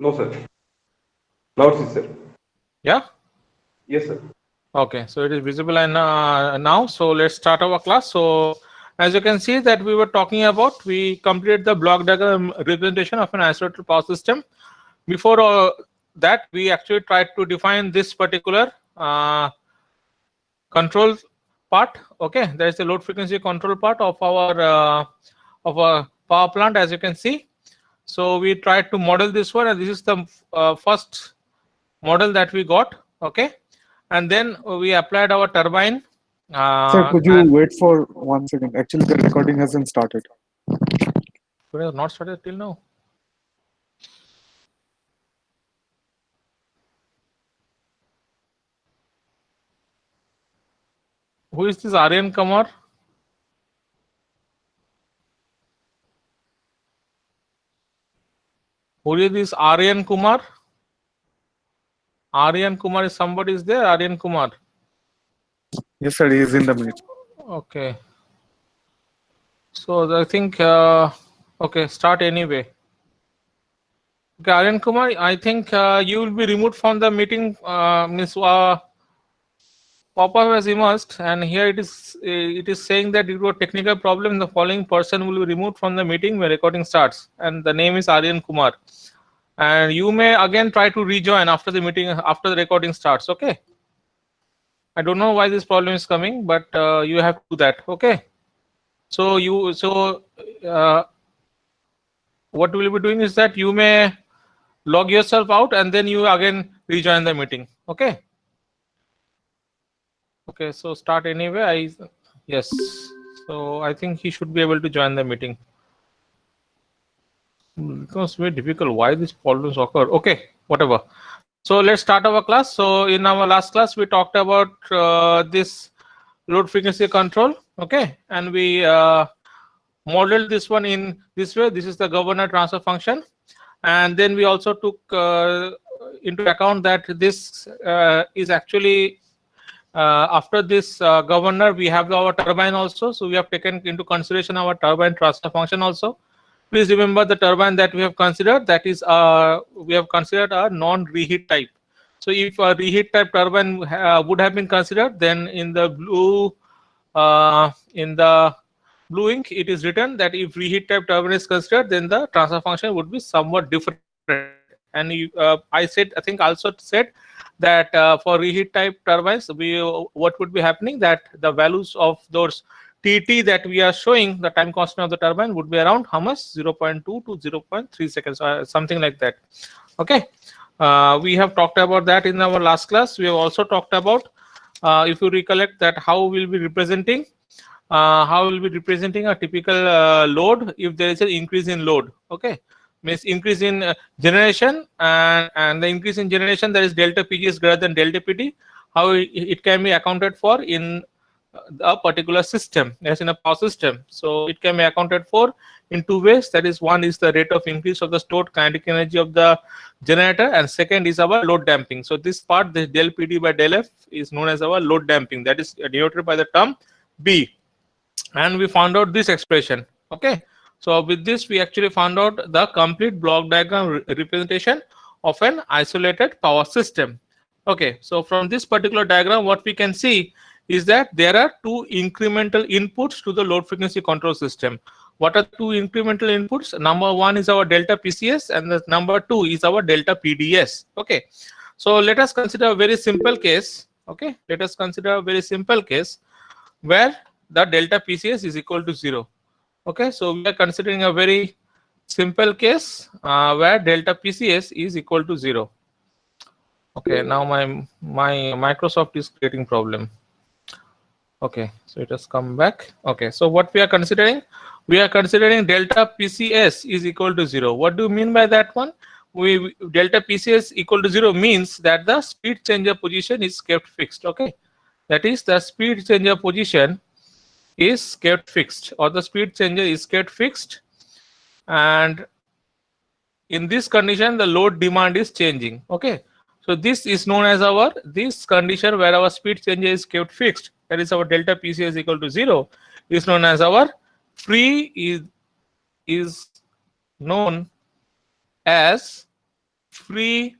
No, sir. Now it is, sir. Yeah. Yes, sir. Okay, so it is visible and now. So let's start our class. So as you can see that we were talking about, we completed the block diagram representation of an isolated power system. Before that, we actually tried to define this particular control part. Okay, there is a load frequency control part of our power plant, as you can see. So we tried to model this one, and this is the first model that we got. Okay, and then we applied our turbine. Sir, could you And wait for 1 second? Actually, the recording hasn't started. it has not started till now. Who is this Aryan Kumar? Who is this Aryan Kumar? Aryan Kumar is somebody is there? Aryan Kumar. Yes, sir, he is in the meet. Okay. So I think okay, start anyway. Okay, Aryan Kumar, I think you will be removed from the meeting. Means pop-up has emerged, and here it is saying that due to a technical problem, the following person will be removed from the meeting when recording starts, and the name is Aryan Kumar. And you may again try to rejoin after the meeting, after the recording starts. Okay. I don't know why this problem is coming, but you have to do that. Okay. So uh, what we will be doing is that you may log yourself out and then you again rejoin the meeting. Okay. Okay. So start anyway. Yes. So I think he should be able to join the meeting. It becomes very difficult. Why these problems occur? Okay. Whatever. So let's start our class. So in our last class, we talked about this load frequency control. Okay. And we modeled this one in this way. This is the governor transfer function. And then we also took into account that this is actually after this governor, we have our turbine also. So we have taken into consideration our turbine transfer function also. Please remember the turbine that we have considered, that is we have considered a non-reheat type. So if a reheat type turbine would have been considered, then in the blue ink it is written that if reheat type turbine is considered, then the transfer function would be somewhat different. And I think also said that for reheat type turbines, what would be happening, that the values of those TT that we are showing, the time constant of the turbine would be around how much, 0.2 to 0.3 seconds, something like that. Okay. We have talked about that in our last class. We have also talked about, if you recollect, that how we'll be representing a typical load if there is an increase in load. Okay, means increase in generation, and the increase in generation, that is delta PG is greater than delta PT. How it can be accounted for in a particular system, as in a power system. So it can be accounted for in two ways. That is, one is the rate of increase of the stored kinetic energy of the generator, and second is our load damping. So this part, the del PD by del F, is known as our load damping. That is denoted by the term B. And we found out this expression. Okay, so with this we actually found out the complete block diagram representation of an isolated power system. Okay, so from this particular diagram, what we can see is that there are two incremental inputs to the load frequency control system. What are the two incremental inputs? Number one is our delta PCS, and the number two is our delta PDS. Okay, so let us consider a very simple case. Okay, let us consider a very simple case where the delta PCS is equal to 0. Okay, so we are considering a very simple case where delta PCS is equal to 0. Okay, now my Microsoft is creating problem. Okay, so it has come back. Okay, so what we are considering delta PCS is equal to 0. What do you mean by that one? Delta PCS equal to 0 means that the speed changer position is kept fixed. Okay, that is, the speed changer position is kept fixed, or the speed changer is kept fixed, and in this condition the load demand is changing. Okay, so this is known as this condition where our speed changer is kept fixed, that is our delta PCS is equal to 0, is known as our free is known as free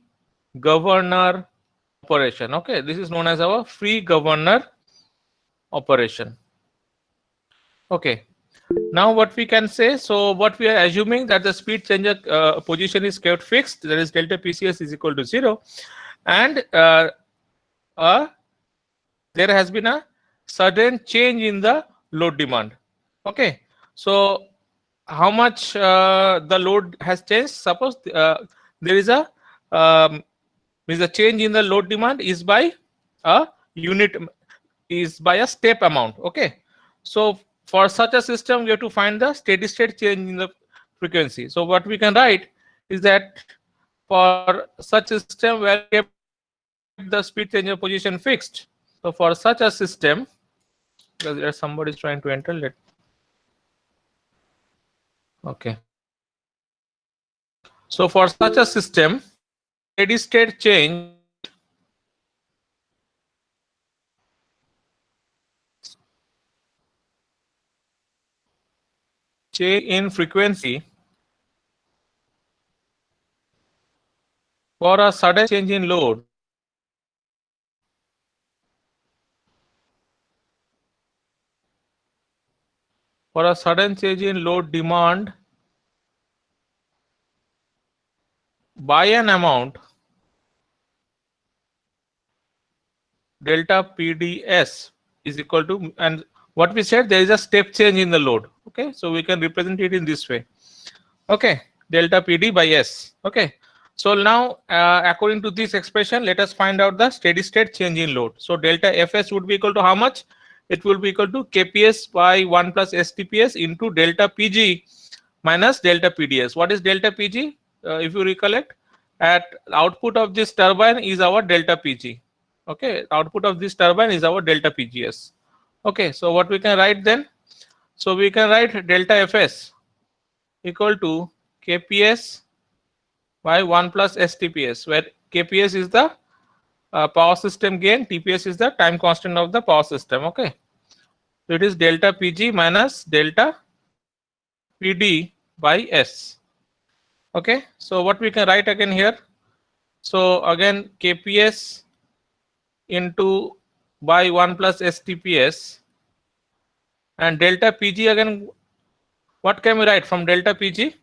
governor operation. Okay, this is known as our free governor operation. Okay, now what we can say, so what we are assuming that the speed changer position is kept fixed, that is delta PCS is equal to 0, and there has been a sudden change in the load demand. Okay, so how much the load has changed? Suppose there is a means the change in the load demand is by a unit, is by a step amount. Okay, so for such a system we have to find the steady state change in the frequency. So what we can write is that for such a system where we kept the speed changer position fixed, so for such a system, because there somebody is trying to enter, let, okay, so for such a system, steady state change in frequency for a sudden change in load demand by an amount delta PDS is equal to, and what we said, there is a step change in the load. Okay, so we can represent it in this way. Okay, delta PD by S. Okay, so now according to this expression, let us find out the steady state change in load. So delta Fs would be equal to how much? It will be equal to Kps by 1 plus STPS into delta Pg minus delta PDS. What is delta Pg? If you recollect, at output of this turbine is our delta Pg. Okay, output of this turbine is our delta PGS. Okay, so what we can write then? So we can write delta Fs equal to Kps by 1 plus STPS, where Kps is the power system gain, TPS is the time constant of the power system. Okay, so it is delta Pg minus delta PD by S. Okay, so what we can write again here? So again Kps into by 1 plus STPS, and delta Pg again, what can we write from delta Pg?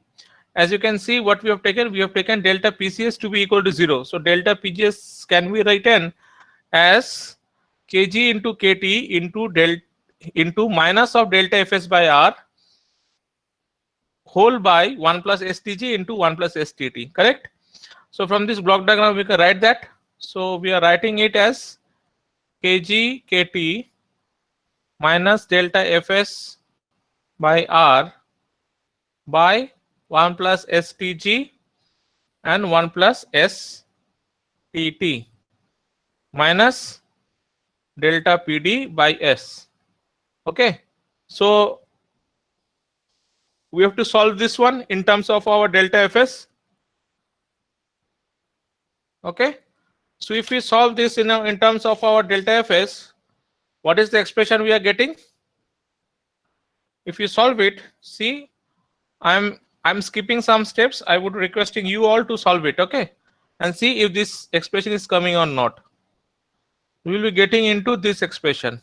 As you can see, what we have taken delta PCS to be equal to 0. So delta PGS can be written as kg into kt into minus of delta Fs by R whole by 1 plus STg into 1 plus STT. Correct? So from this block diagram we can write that. So we are writing it as kg kt minus delta Fs by R by 1 plus STg and 1 plus STT minus delta PD by S. Okay, so we have to solve this one in terms of our delta Fs. Okay, so if we solve this in terms of our delta Fs, what is the expression we are getting? If you solve it, see, I'm skipping some steps. I would requesting you all to solve it. Okay, and see if this expression is coming or not. We will be getting into this expression.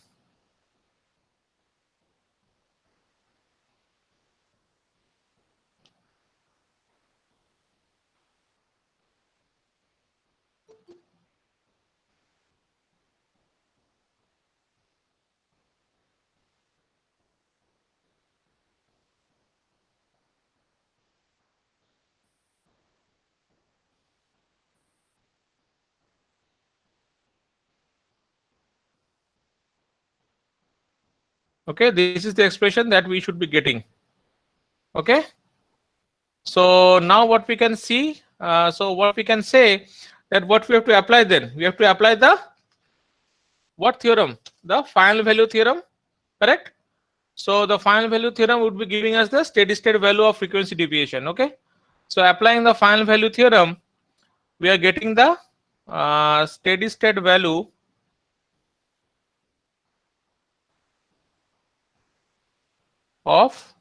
Okay, this is the expression that we should be getting. Okay, so now what we can see, so what we can say, that what we have to apply then, we have to apply the what theorem? The final value theorem. Correct? So the final value theorem would be giving us the steady state value of frequency deviation. Okay, so applying the final value theorem, we are getting the steady state value of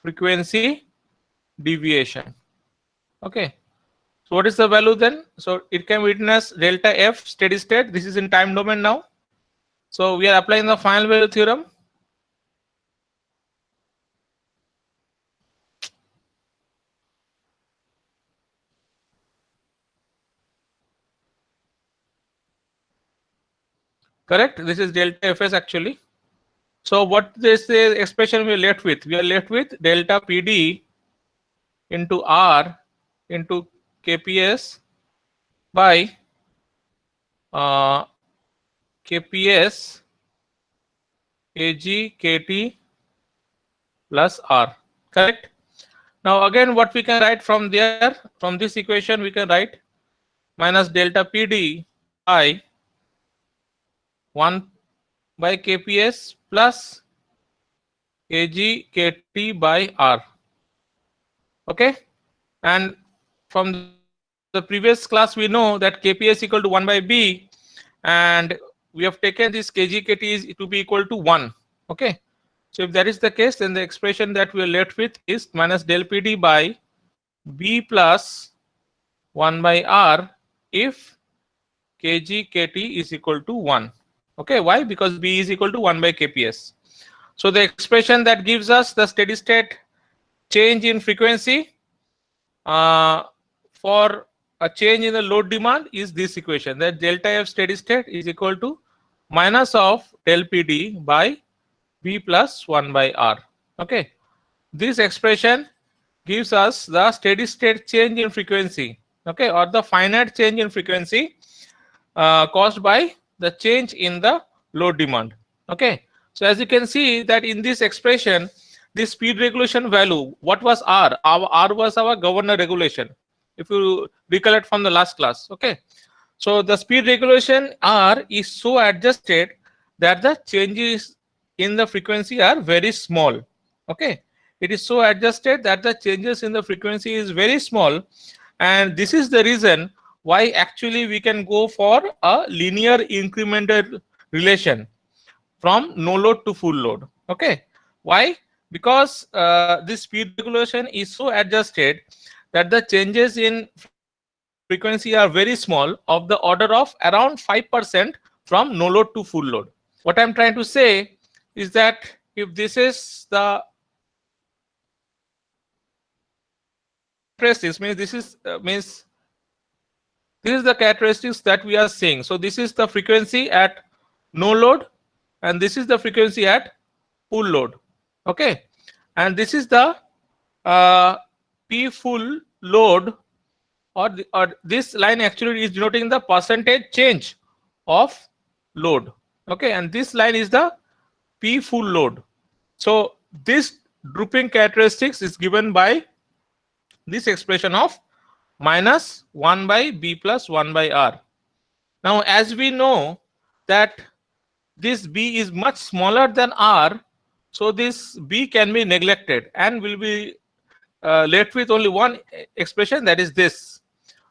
frequency deviation. Okay, So what is the value then? So it can be written as delta F steady state. This is in time domain now. So we are applying the final value theorem. Correct? This is delta Fs actually. So what this expression we are left with? We are left with delta PD into R into KPS by KPS AG KT plus R. Correct? Now again what we can write from there, from this equation we can write minus delta PD by 1 by KPS plus AG KT by R. Okay, and from the previous class we know that KPS equal to 1 by B, and we have taken this kg kt is to be equal to 1. Okay, so if that is the case, then the expression that we are left with is minus del PD by B plus 1 by R if kg kt is equal to 1. Okay, why? Because B is equal to 1 by KPS. So the expression that gives us the steady state change in frequency for a change in the load demand is this equation, that delta F steady state is equal to minus of del PD by B plus 1 by R. Okay, this expression gives us the steady state change in frequency, okay, or the finite change in frequency caused by the change in the load demand. Okay, so as you can see that in this expression, this speed regulation value, what was R? Our R was our governor regulation, if you recollect from the last class. Okay, so the speed regulation R is so adjusted that the changes in the frequency are very small. Okay, it is so adjusted that the changes in the frequency is very small, and this is the reason why actually we can go for a linear incremental relation from no load to full load. Okay, why? Because this speed regulation is so adjusted that the changes in frequency are very small, of the order of around 5% from no load to full load. What I'm trying to say is that if this is the characteristics, means this is this is the characteristics that we are seeing. So this is the frequency at no load, and this is the frequency at full load. Okay, and this is the P full load, or this line actually is denoting the percentage change of load. Okay, and this line is the P full load. So this drooping characteristics is given by this expression of minus 1 by B plus 1 by R. Now as we know that this B is much smaller than R, so this B can be neglected and will be left with only one expression, that is this.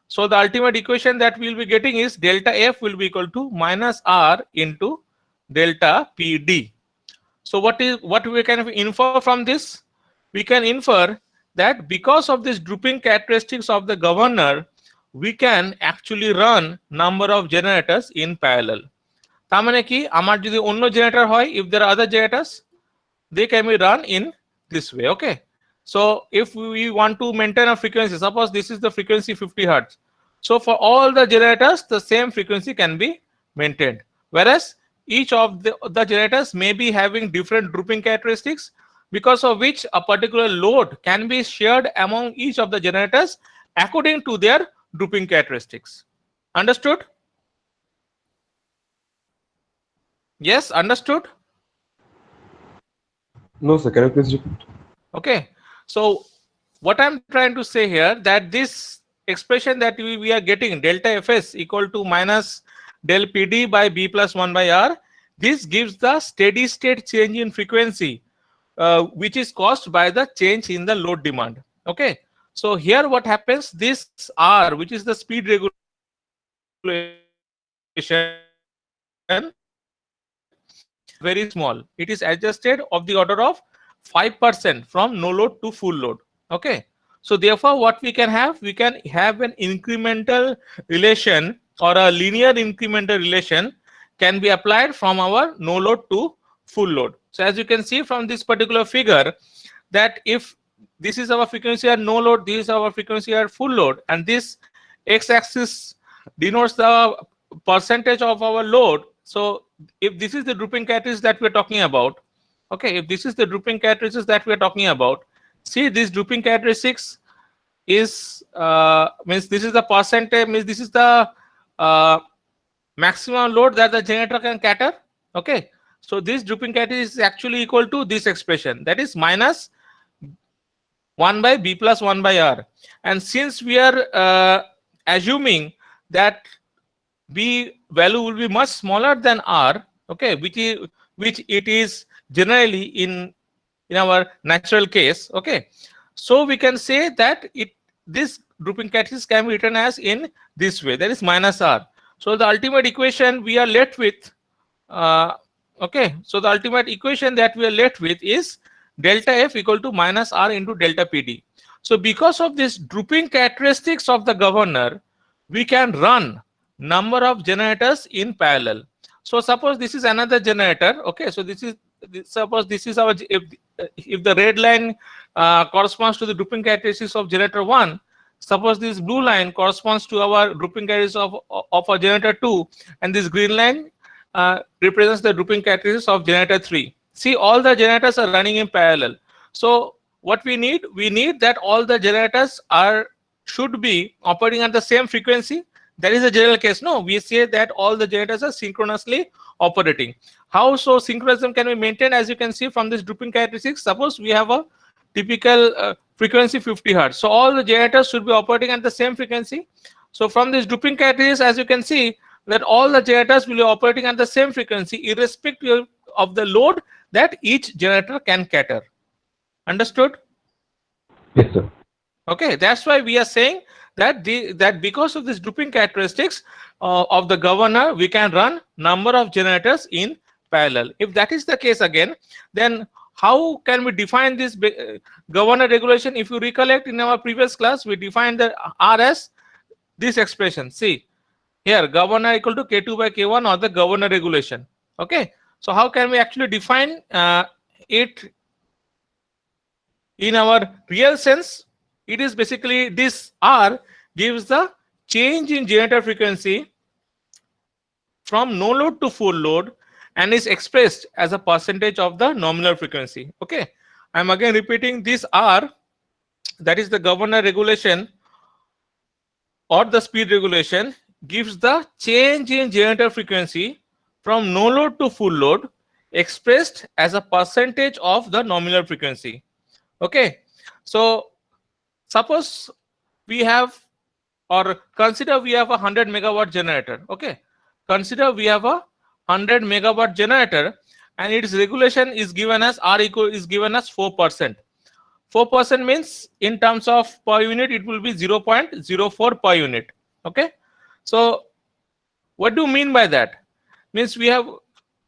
So the ultimate equation that we will be getting is delta F will be equal to minus R into delta PD. So what we can infer from this? We can infer that because of this drooping characteristics of the governor, we can actually run number of generators in parallel. তার মানে কি, আমার যদি অন্য generator হয়, if there are other generators, they can be run in this way. Okay, so if we want to maintain a frequency, suppose this is the frequency 50 hertz, so for all the generators the same frequency can be maintained, whereas each of the generators may be having different drooping characteristics, because of which a particular load can be shared among each of the generators according to their drooping characteristics. Understood? Yes, understood? No, sir. Can you please repeat? Okay, so what I'm trying to say here, that this expression that we are getting, delta Fs equal to minus del PD by B plus 1 by R, this gives the steady state change in frequency which is caused by the change in the load demand. Okay, so here what happens, this R, which is the speed regulation, very small. It is adjusted of the order of 5% from no load to full load. Okay, So therefore, what we can have an incremental relation or a linear incremental relation can be applied from our no load to full load. So as you can see from this particular figure, that if this is our frequency at no load, this is our frequency at full load, and this x-axis denotes the percentage of our load. So if this is the drooping characteristics that we're talking about, okay, if this is the drooping characteristics that we're talking about, see this drooping characteristics is means this is the percentage, means this is the maximum load that the generator can cater. Okay, so this drooping characteristic is actually equal to this expression, that is minus 1 by b plus 1 by r. And since we are assuming that b value will be much smaller than r, okay, which it is generally in our natural case, okay, so we can say that this drooping characteristics can be written as in this way, that is minus r. So the ultimate equation we are left with, okay, so the ultimate equation that we are left with is delta F equal to minus R into delta PD. So because of this drooping characteristics of the governor, we can run number of generators in parallel. So suppose this is another generator, okay, so suppose this is our, if the red line corresponds to the drooping characteristics of generator 1, suppose this blue line corresponds to our drooping characteristics of a generator 2, and this green line represents the drooping characteristics of generator 3. See, all the generators are running in parallel. So what we need that all the generators should be operating at the same frequency. That is the general case. No, we say that all the generators are synchronously operating. How so synchronism can be maintained? As you can see from this drooping characteristics, suppose we have a typical frequency 50 Hertz. So all the generators should be operating at the same frequency. So from this drooping characteristics, as you can see, that all the generators will be operating at the same frequency irrespective of the load that each generator can cater. Understood? Yes, sir. Okay, that's why we are saying that that because of this drooping characteristics of the governor, we can run number of generators in parallel. If that is the case again, then how can we define this governor regulation? If you recollect in our previous class, we defined the R as this expression. See here, governor equal to K2 by K1 or the governor regulation. Okay, so how can we actually define it in our real sense? It is basically this R gives the change in generator frequency from no load to full load and is expressed as a percentage of the nominal frequency. Okay, I'm again repeating this R, that is the governor regulation or the speed regulation, gives the change in generator frequency from no load to full load expressed as a percentage of the nominal frequency. Okay, so suppose we have, or consider we have a 100 megawatt generator. Okay, consider we have a 100 megawatt generator and its regulation is given as R is given as 4%. 4% means in terms of per unit it will be 0.04 per unit. Okay, so what do you mean by that? Means we have,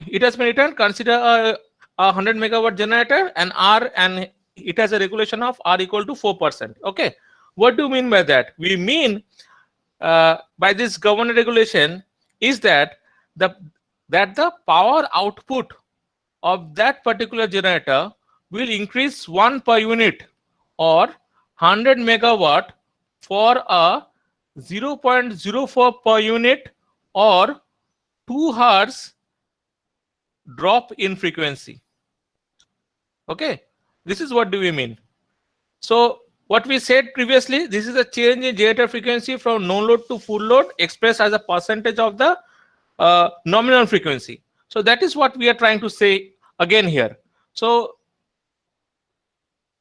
it has been written, consider a 100 megawatt generator and R, and it has a regulation of R equal to 4%. Okay, what do you mean by that? We mean by this governor regulation is that the power output of that particular generator will increase 1 per unit or 100 megawatt for a 0.04 per unit or 2 hertz drop in frequency. Okay, this is what do we mean. So what we said previously, this is a change in generator frequency from no load to full load expressed as a percentage of the nominal frequency. So that is what we are trying to say again here. So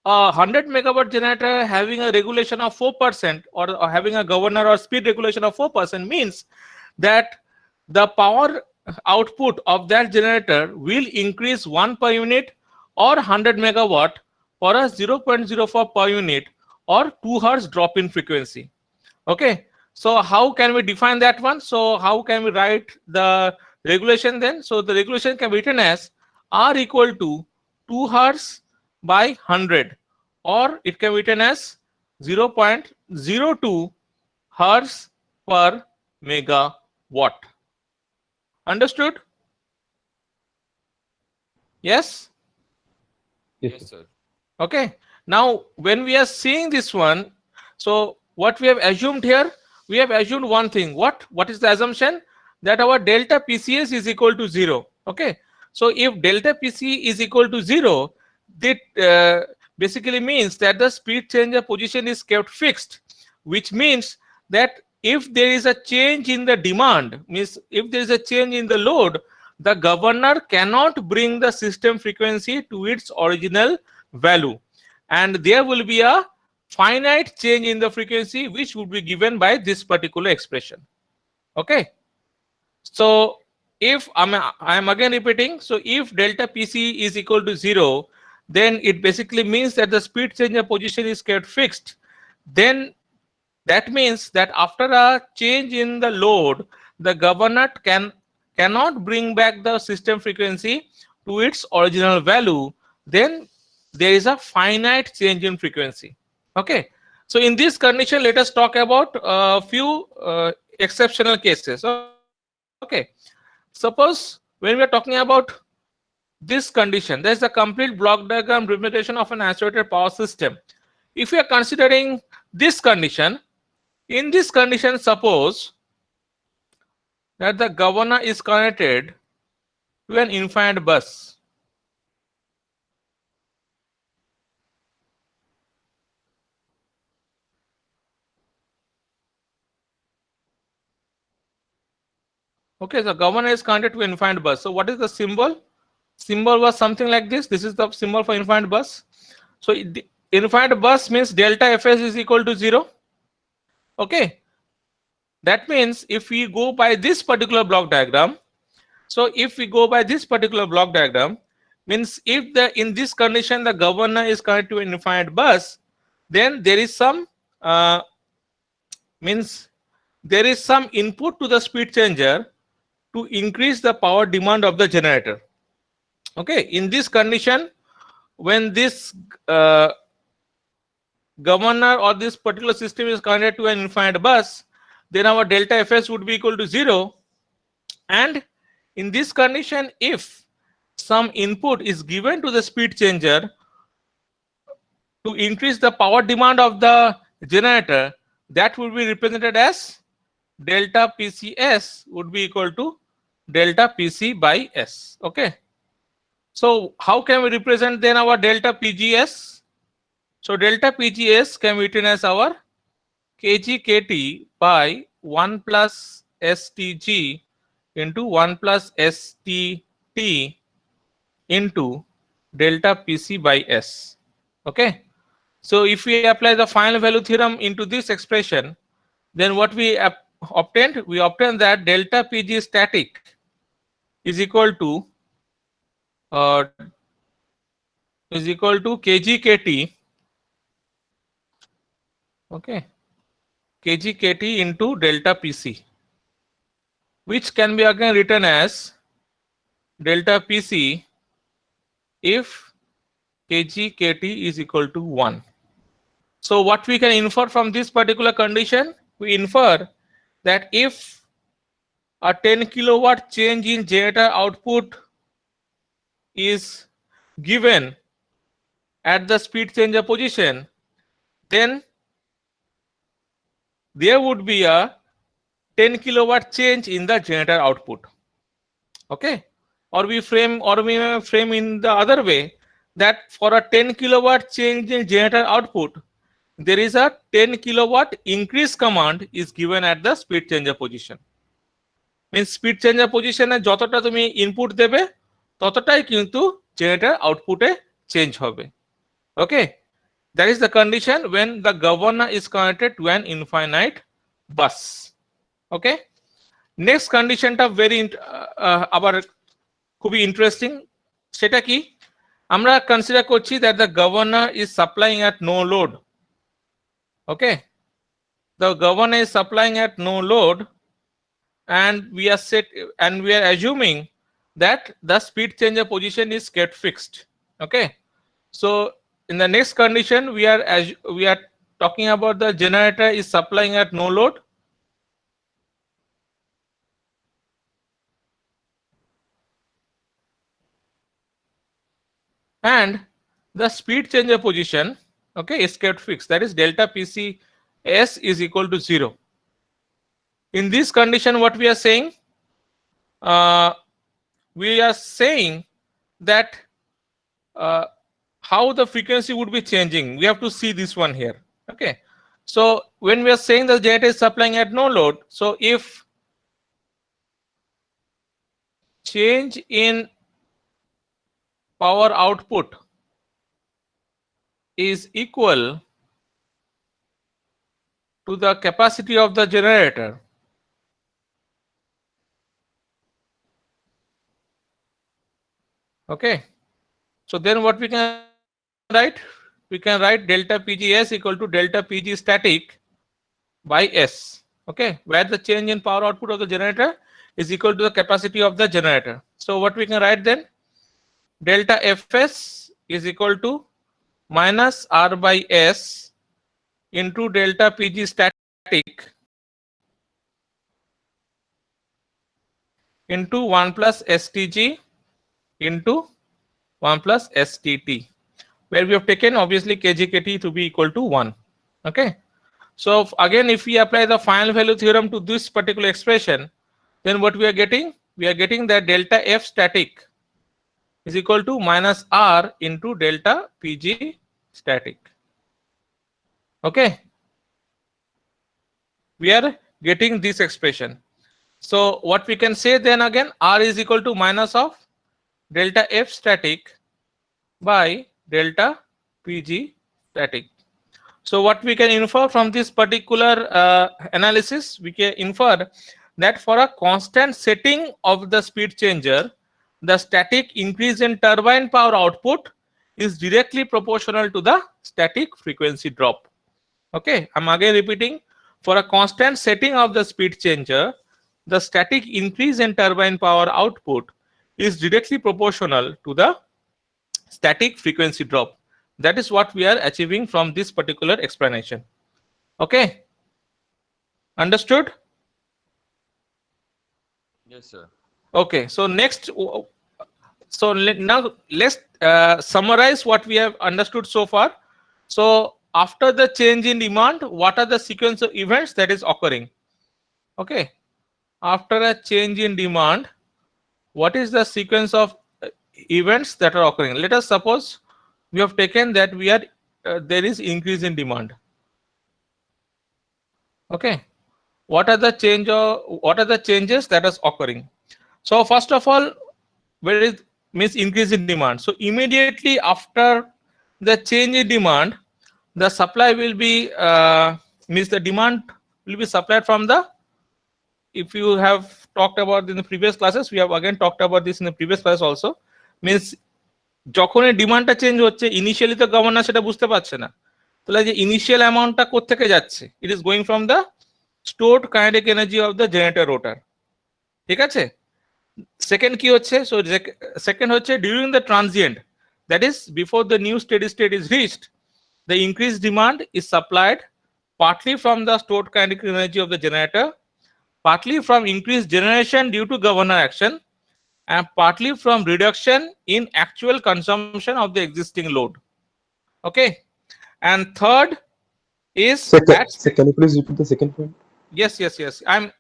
a 100 megawatt generator having a regulation of 4% or having a governor or speed regulation of 4% means that the power output of that generator will increase 1 per unit or 100 megawatt for a 0.04 per unit or 2 hertz drop in frequency. Okay, so how can we define that one? So how can we write the regulation then? So the regulation can be written as R equal to 2 hertz by 100, or it can be written as 0.02 hertz per megawatt. Understood? Yes? Yes, sir. Okay. Now, when we are seeing this one, so what we have assumed here, we have assumed one thing. What is the assumption? That our delta PCS is equal to 0. Okay. So if delta PC is equal to 0, that basically means that the speed changer position is kept fixed, which means that if there is a change in the demand, means if there is a change in the load, the governor cannot bring the system frequency to its original value, and there will be a finite change in the frequency which would be given by this particular expression. Okay, so if I'm again repeating, so if delta PC is equal to 0, then it basically means that the speed changer position is kept fixed. Then that means that after a change in the load, the governor cannot bring back the system frequency to its original value. Then there is a finite change in frequency. Okay. So in this condition, let us talk about a few exceptional cases. Okay. Suppose when we are talking about this condition, there is a complete block diagram representation of an isolated power system. If we are considering this condition, in this condition, suppose that the governor is connected to an infinite bus. Okay, the governor is connected to infinite bus. So what is the symbol? Symbol was something like this. This is the symbol for infinite bus. So infinite bus means delta Fs is equal to 0. Okay. That means if we go by this particular block diagram, so if we go by this particular block diagram, means if in this condition the governor is connected to an infinite bus, then there is some means there is some input to the speed changer to increase the power demand of the generator. Okay, in this condition, when this governor or this particular system is connected to an infinite bus, then our delta Fs would be equal to 0. And in this condition, if some input is given to the speed changer to increase the power demand of the generator, that would be represented as delta PCS would be equal to delta PC by S. Okay. So how can we represent then our delta PGS? So delta PGS can be written as our kg kt by 1 plus STG into 1 plus STT into delta PC by S. Okay. So if we apply the final value theorem into this expression, then what we obtained? We obtained that delta PG static is equal to kg kt, okay, kg kt into delta PC, which can be again written as delta PC if kg kt is equal to 1. So what we can infer from this particular condition? We infer that if a 10 kilowatt change in generator output is given at the speed changer position, then there would be a 10 kilowatt change in the generator output. Okay, or we may frame in the other way, that for a 10 kilowatt change in generator output, there is a 10 kilowatt increase command is given at the speed changer position. Means speed changer position e jotota tumi input debe ততটাই কিন্তু generator output এ change হবে. Okay, that is the condition when the governor is connected to an infinite bus. Okay, next condition টা very আবার খুবই interesting. সেটা কি? আমরা consider করছি that the governor is supplying at no load. Okay, the governor is supplying at no load, and we are assuming that the speed changer position is kept fixed. Okay, so in the next condition we are talking about the generator is supplying at no load. And the speed changer position, okay, is kept fixed. That is delta PCS is equal to 0. In this condition, what we are saying? We are saying that how the frequency would be changing. We have to see this one here. Okay. So when we are saying the generator is supplying at no load, so if change in power output is equal to the capacity of the generator, okay, so then what we can write? We can write delta PGS equal to delta PG static by S, okay, where the change in power output of the generator is equal to the capacity of the generator. So what we can write then? Delta Fs is equal to minus R by S into delta PG static into 1 plus STG into 1 plus STT, where we have taken obviously kgkt to be equal to 1. Okay. So again, if we apply the final value theorem to this particular expression, then what we are getting? We are getting that delta F static is equal to minus R into delta PG static. Okay. We are getting this expression. So what we can say then again, R is equal to minus of delta F static by delta PG static. So what we can infer from this particular analysis, we can infer that for a constant setting of the speed changer, the static increase in turbine power output is directly proportional to the static frequency drop. Okay, I'm again repeating, for a constant setting of the speed changer, the static increase in turbine power output is directly proportional to the static frequency drop. That is what we are achieving from this particular explanation. Okay, understood? Yes, sir. Okay, so next, so now let's summarize what we have understood so far. So after the change in demand, what are the sequence of events that is occurring? Okay, after a change in demand, what is the sequence of events that are occurring? Let us suppose we have taken that we are there is increase in demand. Okay, what are the changes that is occurring? So first of all, where is means increase in demand. So immediately after the change in demand, the supply will be means the demand will be supplied from the, if you have talked about in the previous classes, we have again talked about this in the previous class also, means যখন এই ডিমান্ডটা change হচ্ছে, initially তো governor সেটা বুঝতে পারছে না, তাহলে যে ইনিশিয়াল অ্যামাউন্টটা কোত্থেকে যাচ্ছে, it is going from the stored kinetic energy of the generator rotor. ঠিক আছে, সেকেন্ড কি হচ্ছে, সো সেকেন্ড হচ্ছে during the transient, that is before the new steady state is reached, the increase demand is supplied partly from the stored kinetic energy of the generator, partly from increased generation due to governor action, and partly from reduction in actual consumption of the existing load. Okay, and third is that, Can you please repeat the second point? yes, I'm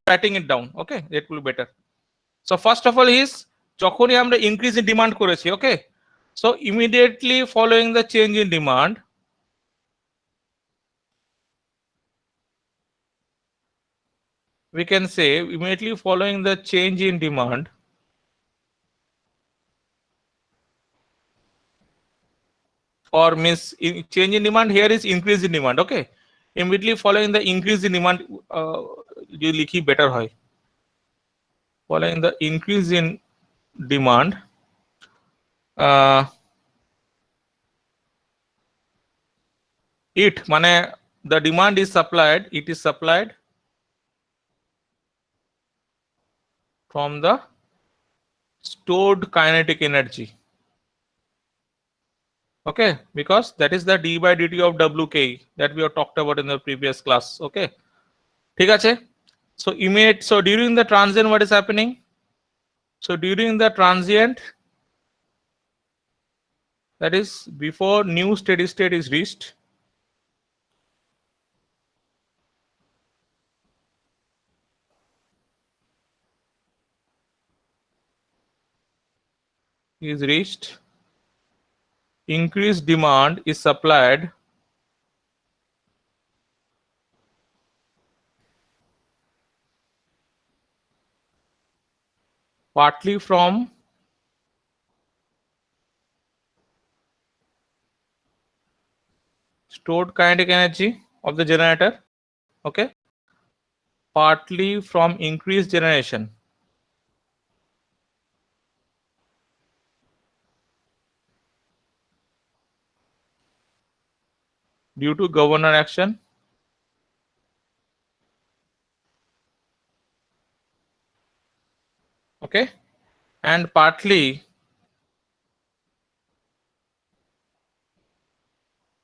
writing it down. Okay, it will be better. So first of all is যখনই আমরা increase in demand করেছি, okay, so immediately following the change in demand, we can say immediately following the change in demand, or means change in demand here is increase in demand. Okay, immediately following the increase in demand, you likhi better hoy, following the increase in demand, it mane the demand is supplied, it is supplied from the stored kinetic energy. Okay, because that is the d by dt of wk that we have talked about in the previous class. Okay, ঠিক আছে? So immediate, so during the transient what is happening? So during the transient, that is before new steady state is reached, increased demand is supplied partly from stored kinetic energy of the generator, okay, partly from increased generation due to governor action, okay, and partly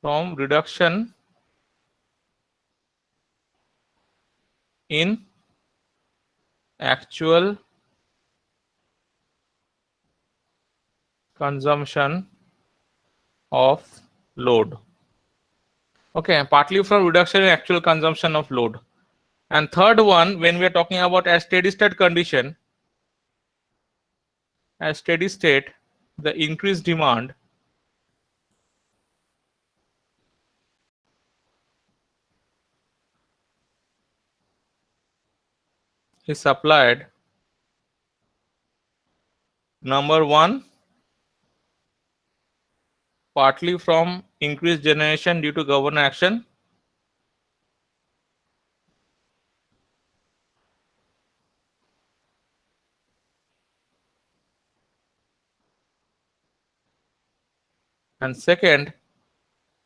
from reduction in actual consumption of load. Okay, partly from reduction in actual consumption of load. And third one, when we are talking about a steady state condition, as steady state, the increased demand is supplied, number one, partly from increased generation due to governor action, and second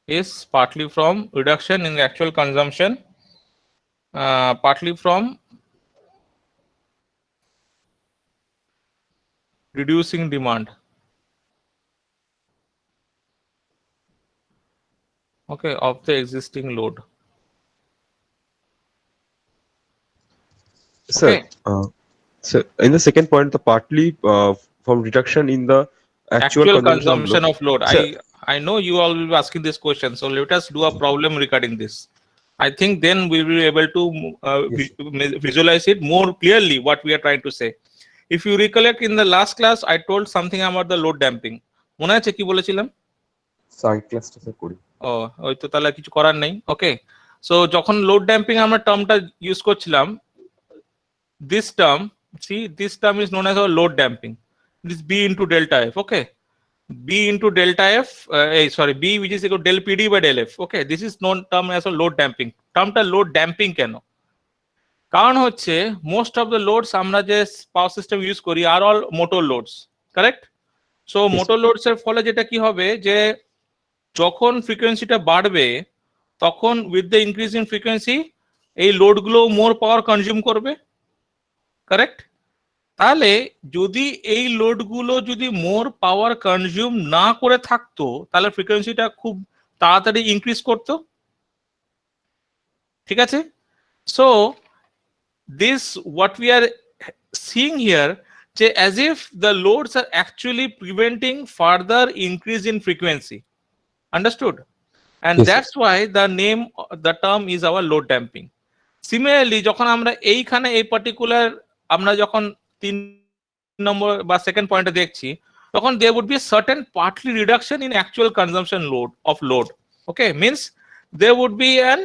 is partly from reduction in the actual consumption, partly from reducing demand, okay, of the existing load. Sir, Okay, so in the second point, the partly from reduction in the actual consumption of load. Sir, I know you all will be asking this question, so let us do a problem regarding this. I think then we will be able to Yes. visualize it more clearly what we are trying to say. If you recollect, in the last class I told something about the load damping. মনে আছে কি বলেছিলাম? Side ক্লাসটা sir করি। ও ওই তো তাহলে কিছু করার নেই। ওকে, সো যখন লোড ড্যাম্পিং আমরা টার্মটা ইউজ করছিলাম, this term, see, this term is known as a load damping. This B into delta F. Okay, B into delta F, sorry, B which is equal to del PD by del F. Okay, this is known term as a load damping. Termটা load damping কেন? কারণ হচ্ছে most of the loads আমরা যে পাওয়ার system use করি আর all motor loads, correct? So motor loads এর ফলে যেটা কি হবে যে যখন ফ্রিকোয়েন্সিটা বাড়বে তখন with the increase in frequency এই লোডগুলো মোর পাওয়ার কনজিউম করবে, কারেক্ট? তাহলে যদি এই লোডগুলো যদি মোর পাওয়ার কনজিউম না করে থাকতো তাহলে ফ্রিকোয়েন্সিটা খুব তাড়াতাড়ি ইনক্রিজ করতো, ঠিক আছে? So this what we are seeing here, as if the loads are actually preventing further increase in frequency. Understood? And Yes, that's why the name, the term is our load damping. Similarly, যখন আমরা এইখানে এই particular আমরা যখন 3 নম্বর বা second পয়েন্টে দেখছি, তখন there would be a certain partly reduction in actual consumption load. Okay, means there would be an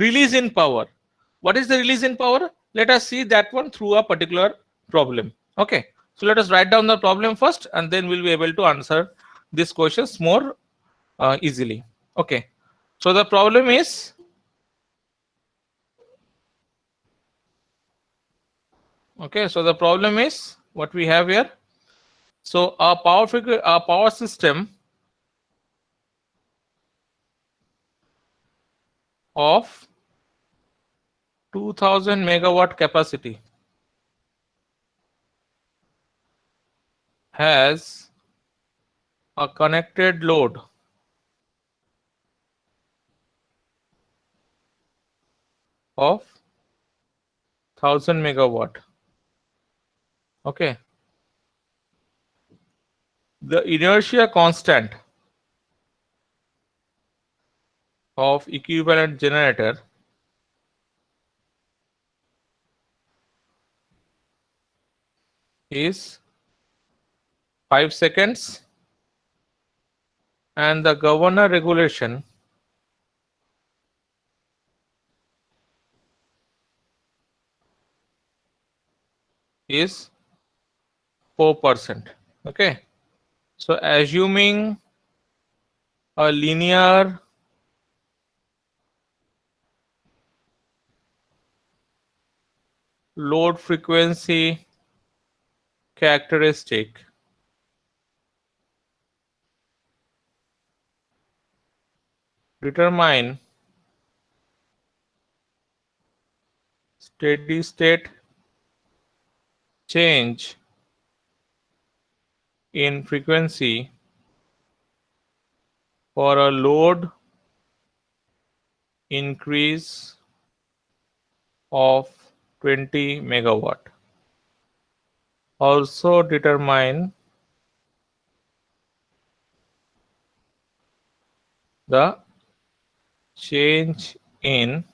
release in power. What is the release in power? Let us see that one through a particular problem. Okay, so let us write down the problem first and then we'll be able to answer these questions more easily. Okay, so the problem is, okay, so the problem is what we have here. So our power system of 2000 megawatt capacity has a connected load of 1000 megawatt. Okay. The inertia constant of equivalent generator is 5 seconds, and the governor regulation is 4%. Okay. So assuming a linear load frequency characteristic, determine steady state change in frequency for a load increase of 20 megawatt. Also determine the change in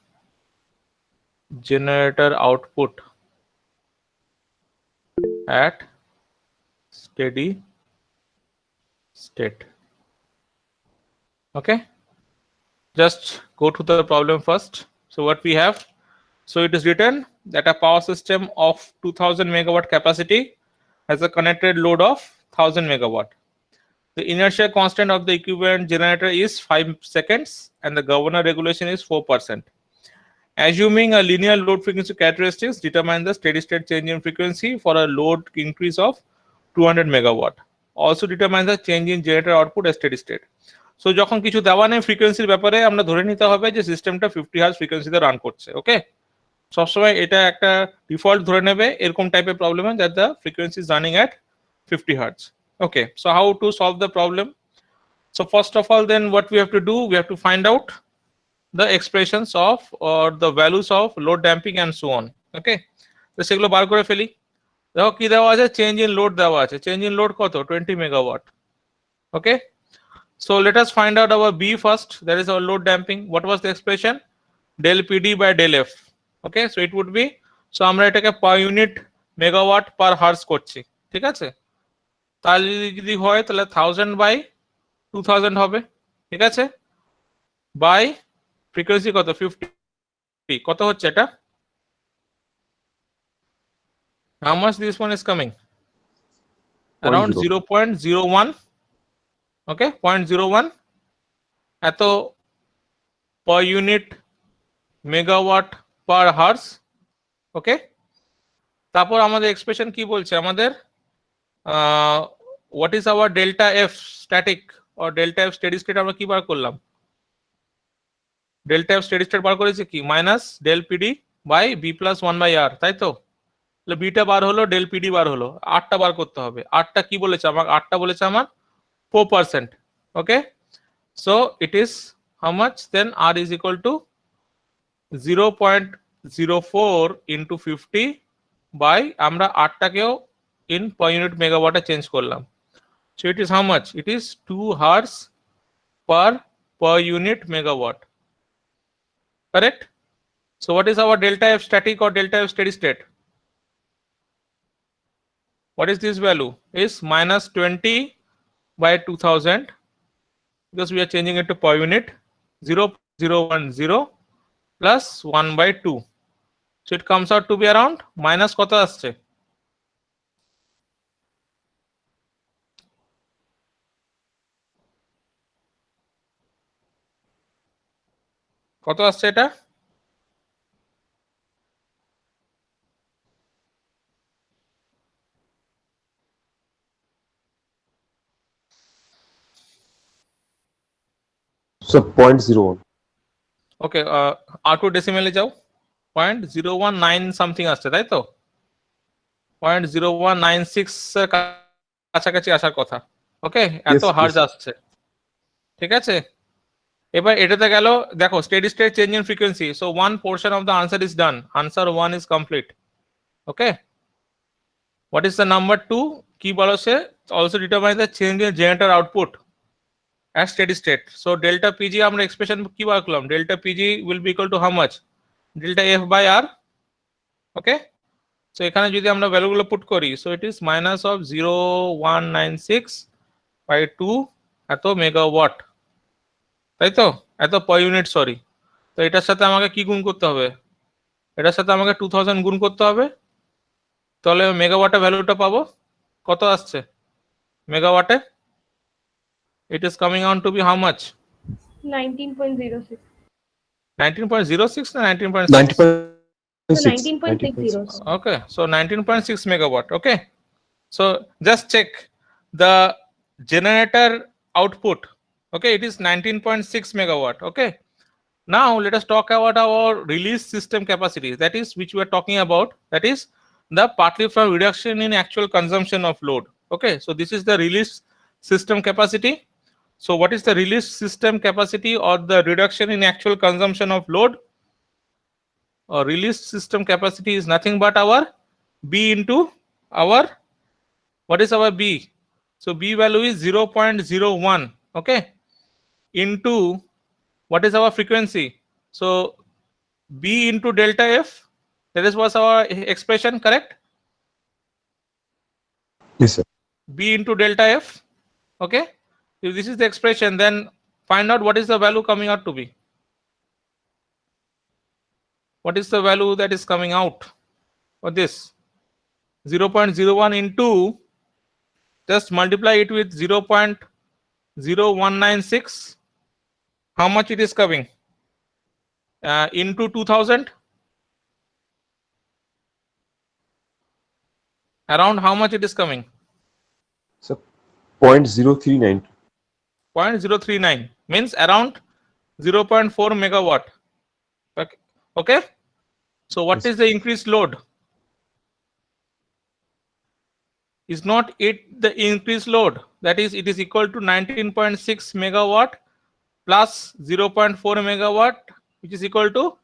generator output at steady state. Okay, just go to the problem first. So what we have, so it is written that a power system of 2000 megawatt capacity has a connected load of 1000 megawatt. The inertia constant of the equivalent generator is 5 seconds and the governor regulation is 4%. Assuming a linear load frequency characteristics, determine the steady state change in frequency for a load increase of 200 megawatt. Also determine the change in generator output at steady state. So যখন কিছু দেওয়া নেই ফ্রিকোয়েন্সির ব্যাপারে আমরা ধরে নিতে হবে যে সিস্টেমটা 50 হার্জ ফ্রিকোয়েন্সিতে রান করছে। ওকে, সবসময় এটা একটা ডিফল্ট ধরে নেবে এরকম টাইপের প্রবলেমে that the frequency is running at 50 hertz. Okay, so how to solve the problem? So first of all, then what we have to do, we have to find out the expressions of or the values of load damping and so on. Okay, তো সেগুলো বার করে ফেলি। দেখো কি দেওয়া আছে, change in load দেওয়া আছে। চেঞ্জ ইন লোড কত? 20 megawatt. Okay, so let us find out our B first. That is our load damping. What was the expression? Del PD by del F. Okay, so it would be, so আমরা এটাকে per unit megawatt per hertz করছি, ঠিক আছে? তাহলে যদি হয় তাহলে 1000 by 2000 হবে, ঠিক আছে, বাই ফ্রিকোয়েন্সি কত 50, কত হচ্ছে এটা? How much this one is coming? Around 0.01. Okay, 0.01 এত per unit megawatt per hertz. ওকে, তারপর আমাদের এক্সপ্রেশন কি বলছে আমাদের, what is our delta F static or delta F steady state আমরা কি বার করলাম? ডেল্টা এফ স্টেডি স্টেট বার করেছে কি minus del PD by B plus 1 by R, তাই তো? তাহলে বিটা বার হলো, ডেল পিডি বার হলো, আরটা বার করতে হবে। আরটা কি বলেছে আমার? আরটা বলেছে আমার 4%। Okay, so it is how much then? R is equal to 0.04 into 50 by, আমরা আরটাকেও ইন পার ইউনিট মেগাওয়াটে চেঞ্জ করলাম। So it is how much? It is 2 hertz per unit megawatt. Correct? So what is our delta F static or delta F steady state? What is this value? Is minus 20 by 2000 because we are changing it to per unit. 0.010 plus 1 by 2. So it comes out to be around minus কত আসছে? কত আসছে এটা? So 0.01. ওকে, R2 ডেসিমেলে যাও, 0.019 something আসছে, তাই তো? 0.0196 এর কাছাকাছি আসার কথা। ওকে, এত Yes, হার্জ yes. আসছে, ঠিক আছে। এবার এটাতে গেল, দেখো steady state change in frequency, so one portion of the answer is done, answer 1 is complete. Okay, what is the number 2? কি বলো সে, also determine the change in generator output at steady state. So delta pg আমরা expression কি বার করলাম, delta pg will be equal to how much, delta f by r. Okay, so এখানে যদি আমরা ভ্যালুগুলো পুট করি, so it is minus of 0196 by 2 এত মেগাওয়াট, তাই তো, এত পার ইউনিট, সরি। তো এটার সাথে আমাকে কি গুণ করতে হবে, এটার সাথে আমাকে 2000 গুণ করতে হবে, তাহলে মেগাওয়াটের ভ্যালুটা পাবো, কত আসছে মেগাওয়াটে? It is coming on to be how much? 19.06. 19.06 না 19.6? 90.6. 19.60. Okay, so 19.6 megawatt. Okay, so just check the generator output. Okay, it is 19.6 megawatt. Okay, now let us talk about our release system capacity, that is which we are talking about, that is the partly from reduction in actual consumption of load. Okay, so this is the release system capacity. So what is the release system capacity or the reduction in actual consumption of load? Or release system capacity is nothing but our B into our, what is our B? So B value is 0.01, okay, into what is our frequency? So B into delta F, that is was our expression, correct? Yes, sir. B into delta F. Okay, if this is the expression, then find out what is the value coming out to be. What is the value that is coming out for this? 0.01 into, just multiply it with 0.0196. How much it is coming? Into 2000. Around how much it is coming? So 0.039. 0.039 means around 0.4 megawatt. Okay. Okay. So what Yes. is the increased load? Is not it the increased load? That is, it is equal to 19.6 megawatt plus 0.4 megawatt, which is equal to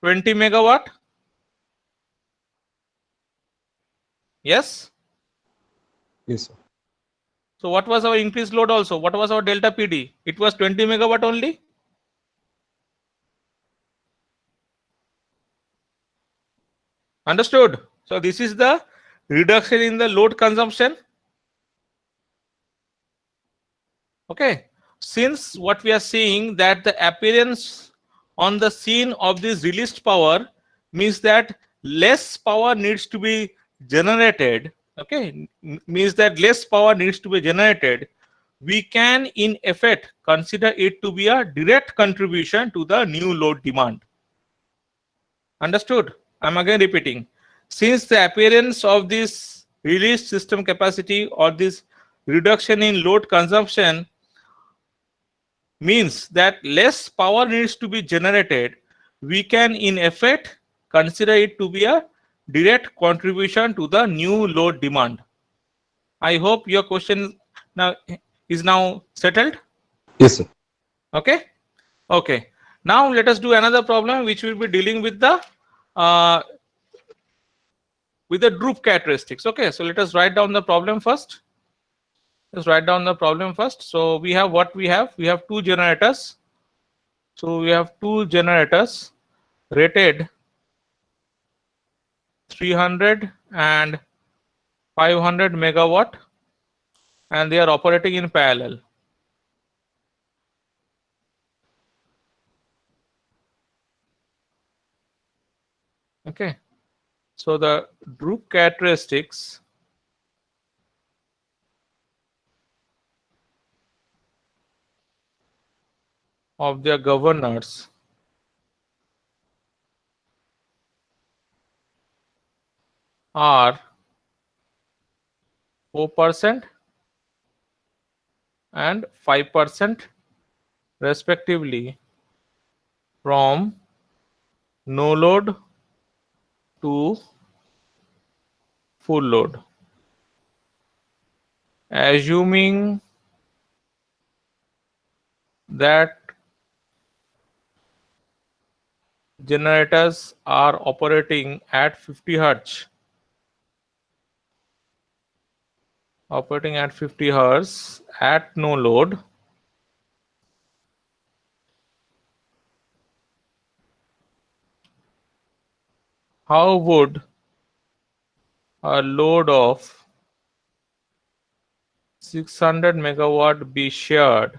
20 megawatt. Yes. Yes, sir. So what was our increased load also? What was our delta PD? It was 20 megawatt only. Understood? So this is the reduction in the load consumption. Okay. Since what we are seeing that the appearance on the scene of this released power means that less power needs to be generated. Okay, means that less power needs to be generated. We can in effect consider it to be a direct contribution to the new load demand. Understood? I'm again repeating. Since the appearance of this released system capacity or this reduction in load consumption means that less power needs to be generated, we can in effect consider it to be a direct contribution to the new load demand. I hope your question now is now settled. Yes, sir. Okay. Okay, now let us do another problem which will be dealing with the droop characteristics. Okay, so let us write down the problem first. Let's write down the problem first. So we have what we have two generators. So we have two generators rated 300 and 500 megawatt, and they are operating in parallel. Okay, so the droop characteristics of their governors are 4% and 5% respectively from no load to full load, assuming that generators are operating at 50 hertz. Operating at 50 hertz at no load. How would a load of 600 megawatt be shared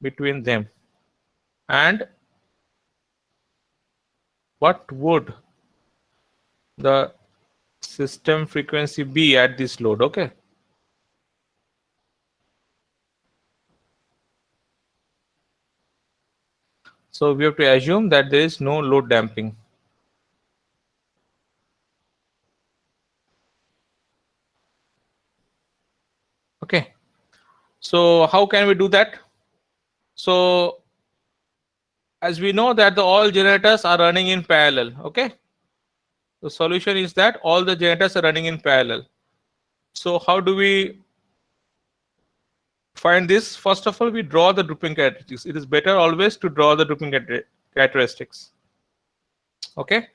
between them? And what would the system frequency be at this load? Okay. So we have to assume that there is no load damping. Okay. So how can we do that? So as we know that all generators are running in parallel. Okay. The solution is that all the generators are running in parallel. So how do we find this? First of all, we draw the drooping characteristics. It is better always to draw the drooping characteristics. Okay.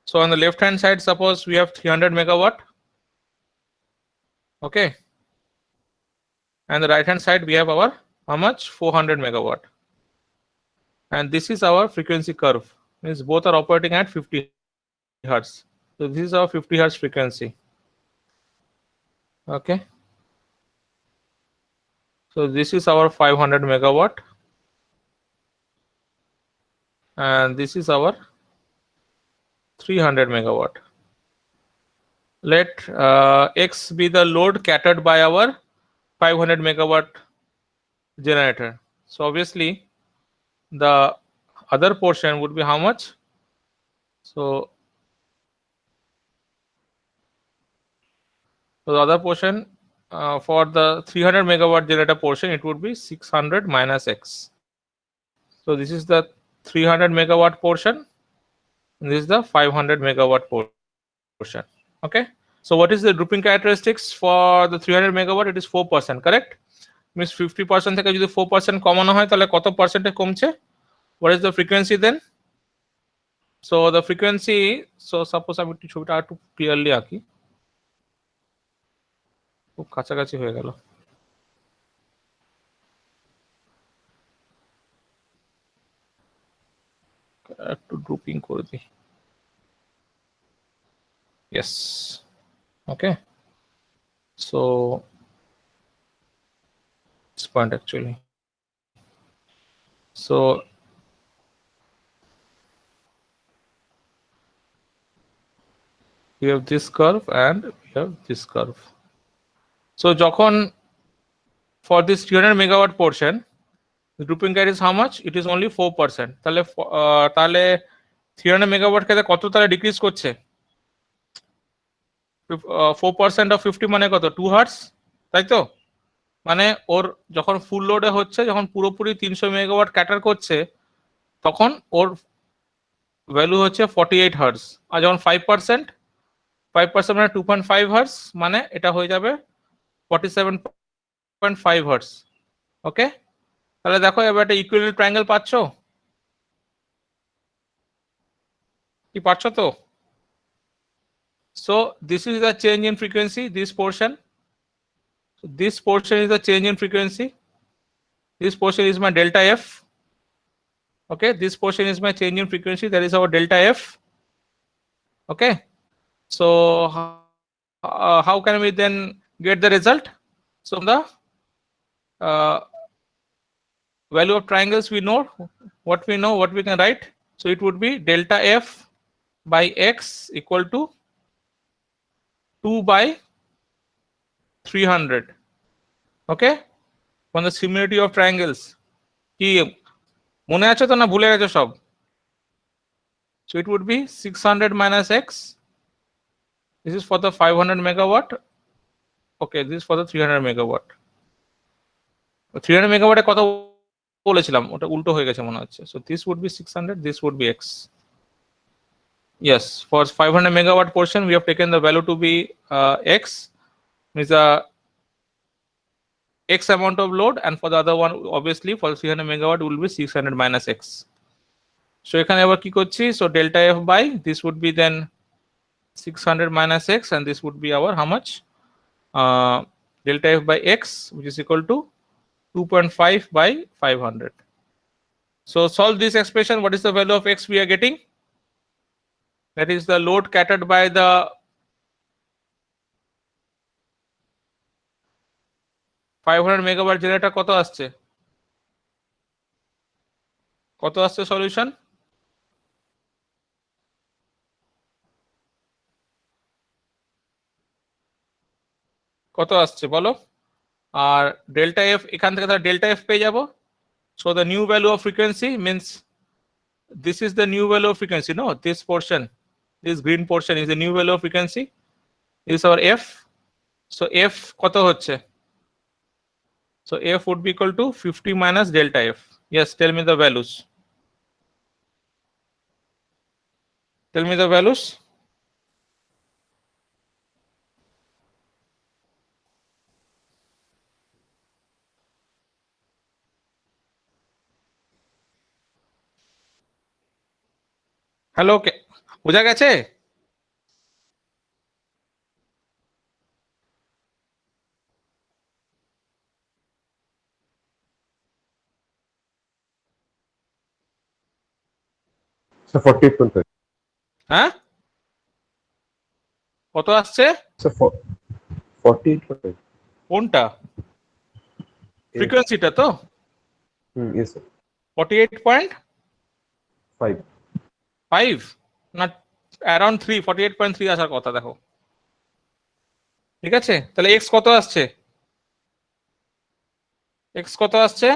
So on the left hand side, suppose we have 300 megawatt. Okay. And the right hand side, we have our how much? 400 megawatt. And this is our frequency curve. Means both are operating at 50 hertz. So this is our 50 hertz frequency. Okay. So this is our 500 megawatt. And this is our 300 megawatt. Let X be the load catered by our 500 megawatt generator. So obviously the other portion would be how much? So the other portion for the 300 megawatt generator portion, it would be 600 minus X. So this is the 300 megawatt portion. And this is the 500 megawatt portion. Okay. So what is the drooping characteristics for the 300 megawatt? It is 4%, correct? Means 50% থেকে যদি 4% কমানো হয় তাহলে কত পার্সেন্টে কমছে? What is the frequency then? So the frequency, so suppose আমি একটু ছবিটা একটু ক্লিয়ারলি আঁকি, খুব কাছাকাছি হয়ে গেল। একটু ড্রপিং করে দিই। Yes. Okay. So this point actually. So we have this curve and we have this curve. So যখন for this 300 megawatt portion, the drooping curve is how much? It is only 4%. তাহলে 300 megawatt কে কত তাহলে decrease করছে? 4% of 50 মানে কত? 2 hertz, তাই তো? মানে ওর যখন ফুল লোডে হচ্ছে, যখন পুরোপুরি 300 মেগাওয়াট ক্যাটার করছে, তখন ওর ভ্যালু হচ্ছে 48 হার্টজ। আর যখন 5% মানে 2.5 হার্টজ, মানে এটা হয়ে যাবে 47.5 হার্টজ। ওকে, তাহলে দেখো এবার একটা ইকুইভ্যালেন্ট ট্রায়াঙ্গেল পাচ্ছ কি? পাচ্ছ তো? So this is the change in frequency, this portion. So this portion is the change in frequency. This portion is my delta F. Okay, this portion is my change in frequency. That is our delta F. Okay, so how can we then get the result? So the value of triangles, we know what we can write. So it would be delta F by X equal to 2 by 300. Okay, from the similarity of triangles. কি মনে আছে তো না ভুলে গেছো সব? So it would be 600 minus X. This is for the 500 megawatt. Okay, this is for the 300 megawatt. 300 megawatt কত বলেছিলাম? ওটা উল্টো হয়ে গেছে মনে হচ্ছে। So this would be 600, this would be X. Yes, for 500 megawatt portion, we have taken the value to be x, means the x amount of load, and for the other one, obviously for 300 megawatt will be 600 minus x. So এখানে আবার কি করছি? So delta f by this would be then 600 minus x, and this would be our how much? Delta f by x, which is equal to 2.5 by 500. So solve this expression. What is the value of x we are getting? That is the load catered by the 500 megawatt generator. কত আসছে? কত আসছে solution? কত আসছে বলো? আর delta F এখান থেকে তাহলে ডেল্টা এফ পেয়ে যাব। So the new value of frequency means this is the new value of frequency, no? This portion, this green portion is the new value of frequency. This is our f. So f কত হচ্ছে? So f would be equal to 50 minus delta f. Yes, tell me the values. Tell me the values. Hello, বোঝা গেছে? So 48.5. হ্যাঁ, কত আসছে? So 48.5. কোনটা? ফ্রিকোয়েন্সিটা তো Yes, sir. 48.5 5. না, অ্যারাউন্ড 3, 48.3 আসার কথা। দেখো, ঠিক আছে, তাহলে এক্স কত আসছে? এক্স কত আসছে?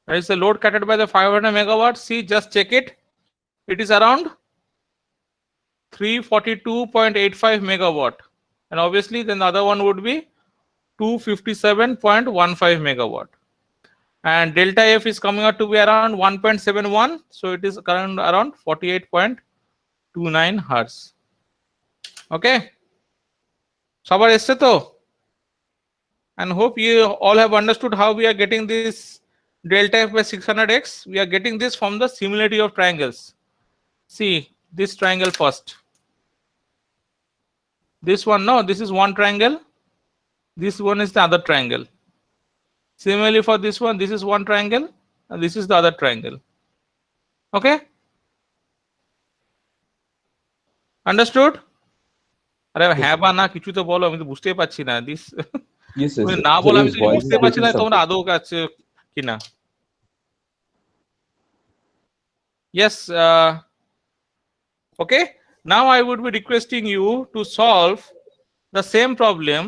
That is the load carried by the 500 megawatt. See, just check it. It is around 342.85 megawatt, and obviously then the other one would be 257.15 megawatt, and delta f is coming out to be around 1.71, so it is current around 48.29 hertz. Okay, সবার এসছে তো? And hope you all have understood how we are getting this delta f by 600x. We are getting this from the similarity of triangles. See this triangle first. This one, no, this is one triangle. This one is the other triangle. Similarly for this one, this is one triangle, and this is the other triangle. Okay, understood? আরে হ্যাঁ বা না কিছু তো বলো, আমি তো বুঝতেই পারছি না। This Yes, yes. না So বলো, আমি his তো voice বুঝতে is পারছি না breaking তোমরা something. আদৌ কাছে কিনা। Yes, okay. Now I would be requesting you to solve the same problem,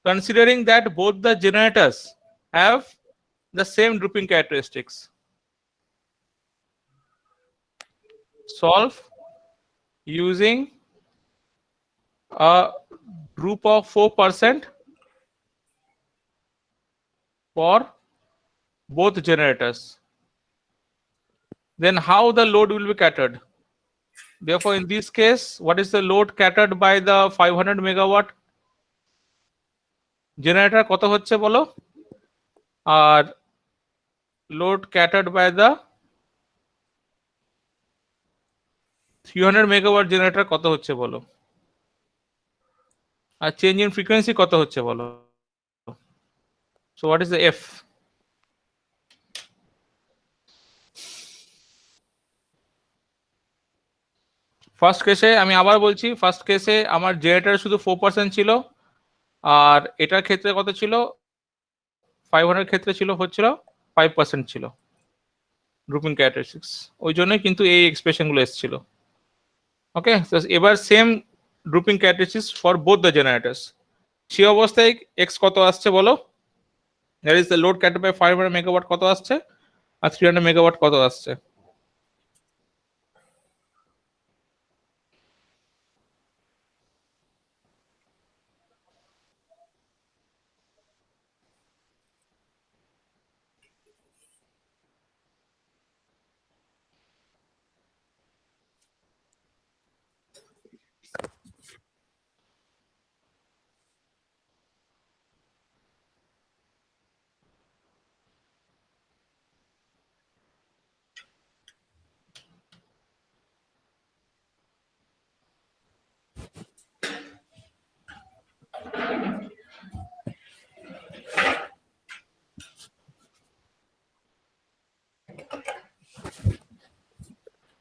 considering that both the generators have the same drooping characteristics. Solve using a droop of 4% for both generators. Then how the load will be catered? Therefore, in this case, what is the load catered by the 500 megawatt generator? কত হচ্ছে বলো? আর load catered by the 300 megawatt generator কত হচ্ছে বলো? আর change in frequency কত হচ্ছে বলো? So what is the f? First কেসে আমি আবার বলছি, ফার্স্ট কেসে আমার জেনারেটর শুধু 4% ছিল, আর এটার ক্ষেত্রে কত ছিল? 500 ক্ষেত্রে ছিল হচ্ছিল 5% ছিল গ্রুপিং ক্যারেক্টারিস্টিক্স, ওই জন্যই কিন্তু এই এক্সপ্রেশনগুলো এসেছিল। ওকে, এবার same grouping characteristics for both the generators. সেই অবস্থায় এক্স কত আসছে বলো? That is the load character by 500 megawatt কত আসছে, আর 300 মেগাওয়াট কত আসছে?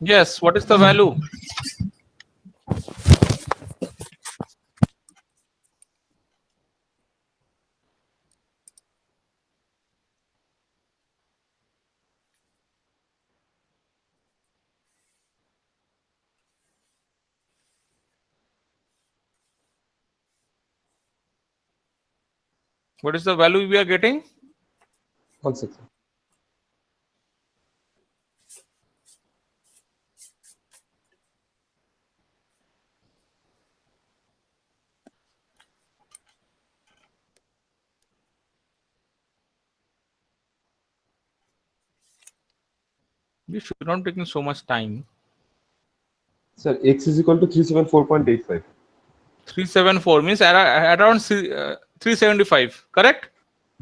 Yes, what is the value? What is the value we are getting? 1 second. We should not taking so much time. Sir, x is equal to 374.85. 374 means around 375, correct?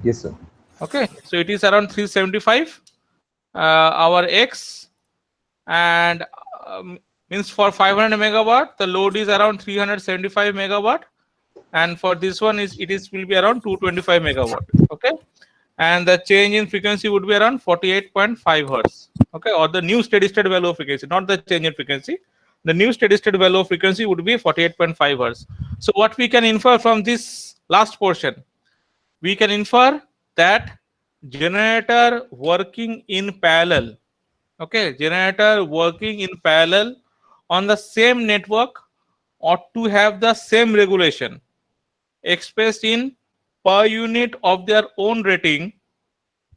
Yes, sir. Okay, so it is around 375 our x, and means for 500 megawatt the load is around 375 megawatt, and for this one will be around 225 megawatt. Okay, and the change in frequency would be around 48.5 hertz. Okay, or the new steady state value of frequency, not the change in frequency. The new steady state value of frequency would be 48.5 hertz. So what we can infer from this last portion, we can infer that generator working in parallel, okay, generator working in parallel on the same network ought to have the same regulation expressed in per unit of their own rating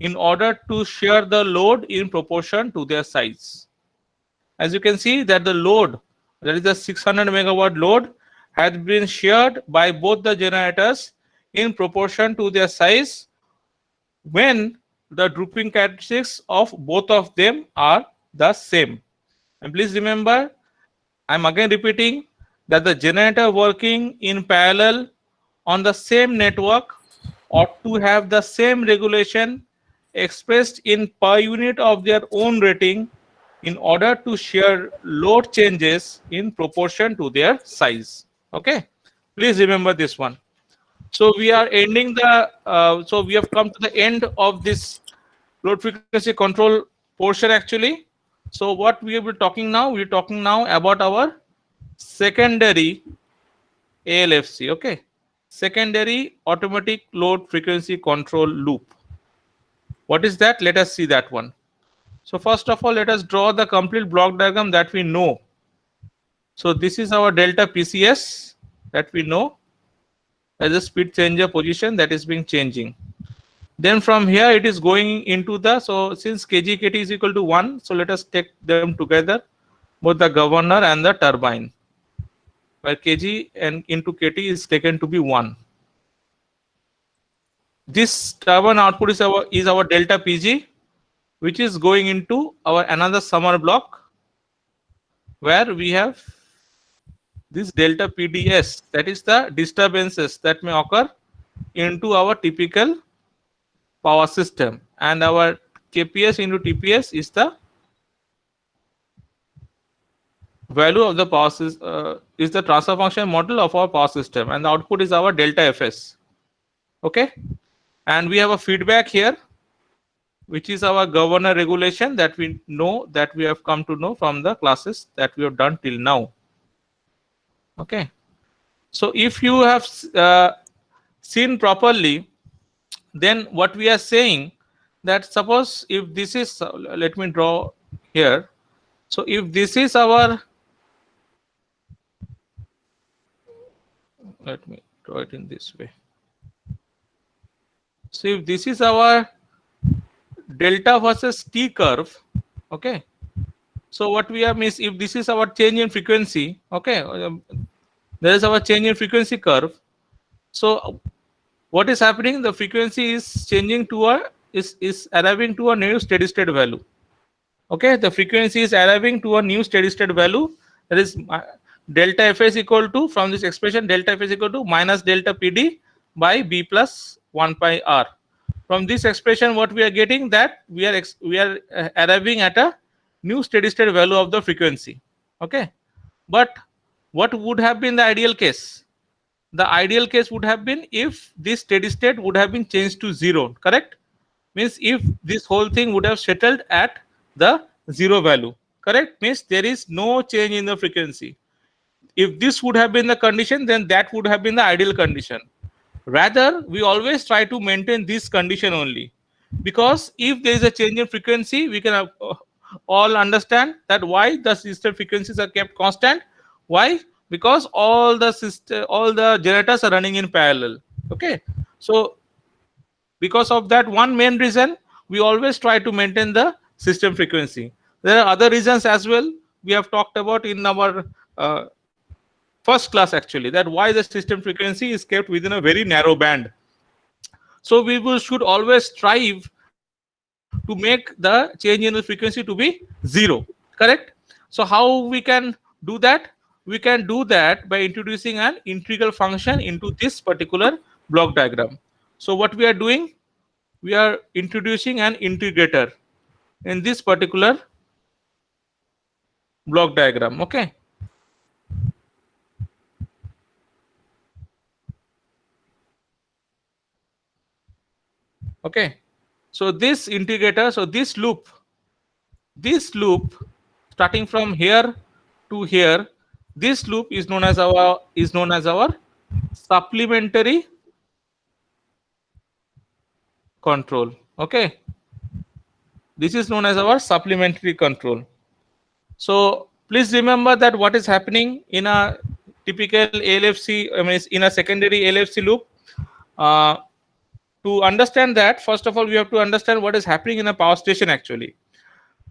in order to share the load in proportion to their size. As you can see that the load, that is the 600 megawatt load, has been shared by both the generators in proportion to their size when the drooping characteristics of both of them are the same. And please remember, I'm again repeating that the generator working in parallel on the same network ought to have the same regulation expressed in per unit of their own rating in order to share load changes in proportion to their size. Okay, please remember this one. So we are ending the so we have come to the end of this load frequency control portion actually. So what we will be talking now, we're talking now about our secondary ALFC. Okay, secondary automatic load frequency control loop. What is that? Let us see that one. So first of all, let us draw the complete block diagram that we know. So this is our delta PCS that we know as a speed changer position that is being changing. Then from here it is going into the, so since kg kt is equal to 1, so let us take them together, both the governor and the turbine, where kg and into kt is taken to be 1. This turbine output is our delta pg, which is going into our another summer block where we have this delta pds, that is the disturbances that may occur into our typical power system, and our kps into tps is the value of the power is the transfer function model of our power system, and the output is our delta fs. Okay, and we have a feedback here, which is our governor regulation that we know, that we have come to know from the classes that we have done till now. Okay, so if you have seen properly, then what we are saying, that suppose if this is let me draw here. So if this is our, let me draw it in this way. So if this is our delta versus t curve, okay, so what we have is, if this is our change in frequency, okay, there is our change in frequency curve. So what is happening, the frequency is changing to a is arriving to a new steady state value. Okay, the frequency is arriving to a new steady state value, that is delta f is equal to, from this expression, delta f is equal to minus delta pd by b plus 1 pi r. From this expression what we are getting, that we are arriving at a new steady state value of the frequency. Okay, but what would have been the ideal case? The ideal case would have been if this steady state would have been changed to 0, correct? Means if this whole thing would have settled at the 0 value, correct? Means there is no change in the frequency. If this would have been the condition, then that would have been the ideal condition. Rather, we always try to maintain this condition only, because if there is a change in frequency, we can all understand that why the system frequencies are kept constant. Why? Because all the generators are running in parallel. Okay, so because of that one main reason, we always try to maintain the system frequency. There are other reasons as well we have talked about in our first class actually, that why the system frequency is kept within a very narrow band. So should always strive to make the change in the frequency to be 0, correct? So how we can do that? We can do that by introducing an integral function into this particular block diagram. So what we are doing, we are introducing an integrator in this particular block diagram. Okay, okay, so this integrator, so this loop starting from here to here, this loop is known as our supplementary control. Okay, this is known as our supplementary control. So please remember that what is happening in a typical ALFC, I mean in a secondary ALFC loop. To understand that, first of all, we have to understand what is happening in a power station actually.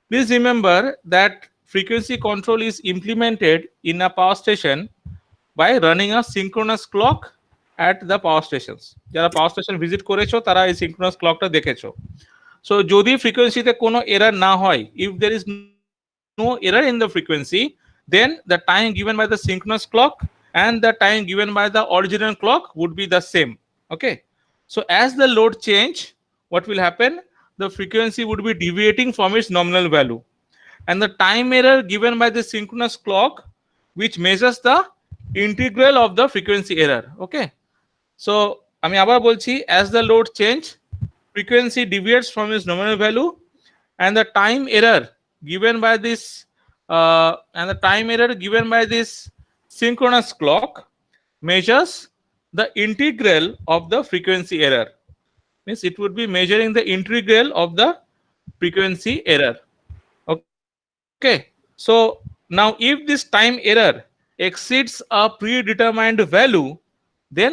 Please remember that frequency control is implemented in a power station by running a synchronous clock at the power stations. যারা power station visit করেছো তারা এই synchronous clockটা দেখেছো। So যদি frequency তে কোনো error না হয়, if there is no error in the frequency, then the time given by the synchronous clock and the time given by the original clock would be the same. Okay, so as the load change, what will happen? The frequency would be deviating from its nominal value, and the time error given by the synchronous clock, which measures the integral of the frequency error. Okay, so আমি আবার বলছি, as the load change, frequency deviates from its nominal value, and the time error given by this synchronous clock measures the integral of the frequency error. Means it would be measuring the integral of the frequency error. Okay, so now if this time error exceeds a predetermined value, then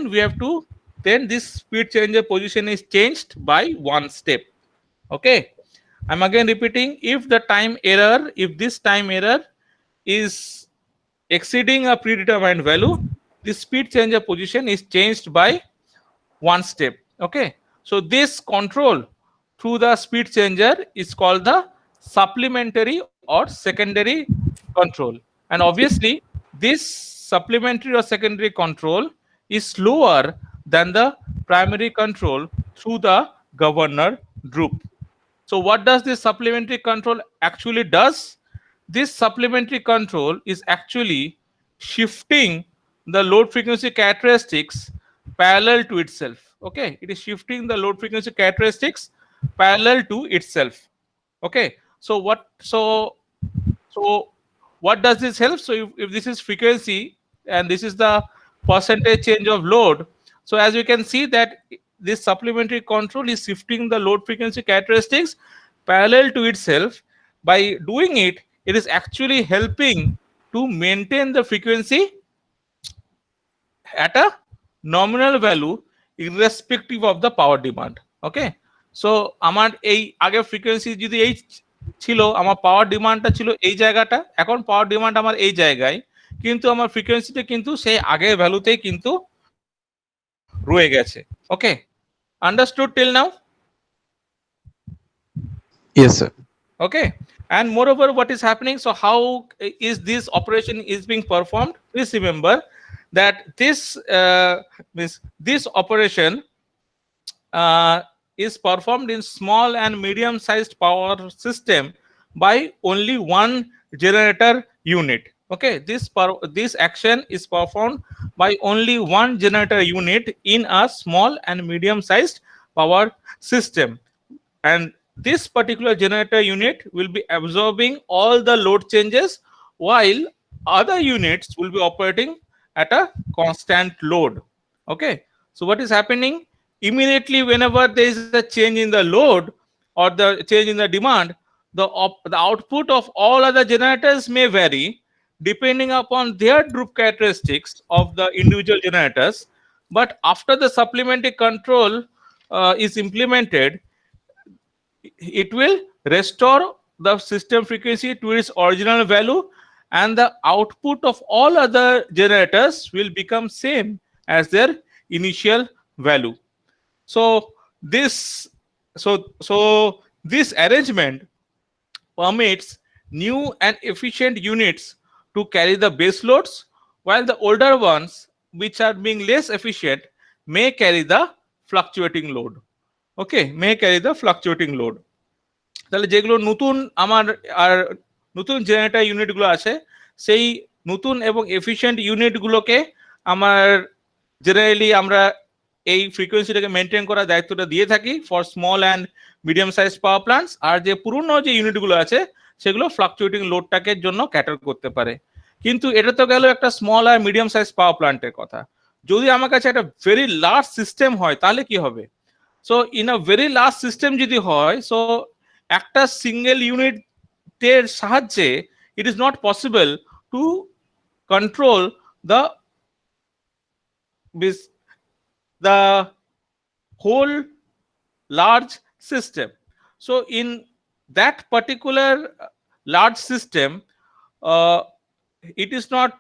this speed changer position is changed by one step. Okay, I'm again repeating, if this time error is exceeding a predetermined value, the speed changer position is changed by one step. Okay, so this control through the speed changer is called the supplementary or secondary control, and obviously this supplementary or secondary control is slower than the primary control through the governor group. So what does this supplementary control actually does? This supplementary control is actually shifting the load frequency characteristics parallel to itself. Okay, it is shifting the load frequency characteristics parallel to itself. Okay, so what does this help? So if this is frequency and this is the percentage change of load, so as you can see that this supplementary control is shifting the load frequency characteristics parallel to itself. By doing it, it is actually helping to maintain the frequency at a nominal value irrespective of the power demand. Okay, so আমার এই আগে frequency যদি এই ছিল, আমার পাওয়ার ডিমান্ডটা ছিল এই জায়গাটা, এখন পাওয়ার ডিমান্ড আমার এই জায়গায়, কিন্তু আমার ফ্রিকোয়েন্সিটা কিন্তু সেই আগের ভ্যালুতেই কিন্তু রয়ে গেছে। Okay, understood till now? Yes, sir. Okay, and moreover, what is happening? So how is this operation is being performed? Please remember that this operation is performed in small and medium sized power system by only one generator unit. Okay, this action is performed by only one generator unit in a small and medium sized power system, and this particular generator unit will be absorbing all the load changes, while other units will be operating at a constant load. Okay, so what is happening? Immediately whenever there is a change in the load or the change in the demand, the output of all other generators may vary depending upon their group characteristics of the individual generators. But after the supplementary control is implemented, it will restore the system frequency to its original value, and the output of all other generators will become same as their initial value. So this this arrangement permits new and efficient units to carry the base loads, while the older ones, which are being less efficient, may carry the fluctuating load. Okay, may carry the fluctuating load. তাহলে যেগুলো নতুন আমার আর নতুন generator ইউনিটগুলো আছে, সেই নতুন এবং efficient ইউনিটগুলোকে আমার জেনারেলি আমরা এই ফ্রিকোয়েন্সিটাকে মেনটেন করার দায়িত্বটা দিয়ে থাকি for small and medium size power plants. আর যে পুরনো যে ইউনিটগুলো আছে সেগুলো ফ্লাকচুয়েটিং লোডটাকে জন্য ক্যাটার করতে পারে। কিন্তু এটা তো গেল একটা স্মল আর মিডিয়াম সাইজ পাওয়ার প্ল্যান্টের কথা। যদি আমার কাছে একটা ভেরি লার্জ সিস্টেম হয় তাহলে কি হবে? So in a very large system যদি হয়, সো একটা সিঙ্গেল ইউনিটের সাহায্যে it is not possible to control the whole large system. So in that particular large system, it is not